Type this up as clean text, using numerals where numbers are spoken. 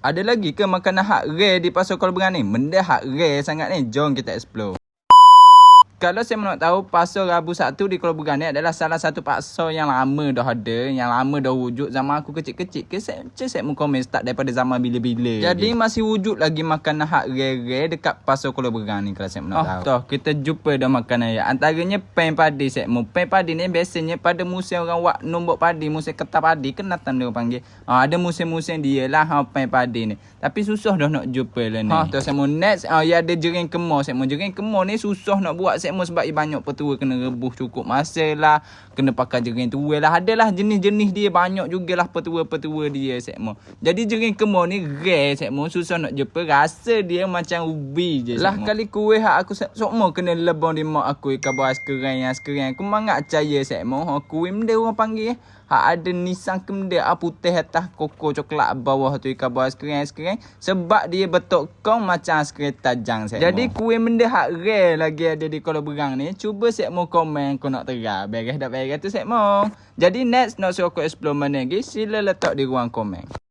Ada lagi ke makanan hak rare di Pasar Kuala Berang ni? Benda hak rare sangat ni. Jom kita explore. Kalau saya nak tahu, Pasar Rabu Sabtu di Kuala Berang ni adalah salah satu pasar yang lama dah ada, yang lama dah wujud zaman aku kecil-kecil ke. Saya mau komen start daripada zaman bila-bila. Jadi masih wujud lagi makanan hak rare dekat Pasar Kuala Berang ni kalau saya nak tahu. Toh kita jumpa dah makanan ya. Antaranya pen padi saya mau. Pen padi ni biasanya pada musim orang buat nombok padi, musim ketar padi, kenatan dia panggil. Ada musim-musim dia lah pen padi ni. Tapi susah dah nak jumpa lah ni. Toh saya mau next ya ada jering kemar. Saya mau jering kemar ni susah nak buat saya sebab ia banyak petua, kena rebus cukup masa lah, kena pakai jering tuai lah, adalah jenis-jenis dia banyak jugalah petua-petua dia sekmo. Jadi jering kemar ni rare sekmo, susah nak jumpa, rasa dia macam ubi je lah sekmo. Kali kuih hak aku sokmo kena lebong di mak aku kabar sekarang aku mangat percaya sekmo kuih benda orang panggil hak ada nisan kemde putih atas koko coklat bawah tu kabar sekarang sebab dia betok kong macam skret tajang sekmo. Jadi kuih benda hak rare lagi ada di Kuala Berang ni, cuba sekmo komen kau nak terang beres tak beres tu sekmo. Jadi next nak suruh aku explore mana lagi, sila letak di ruang komen.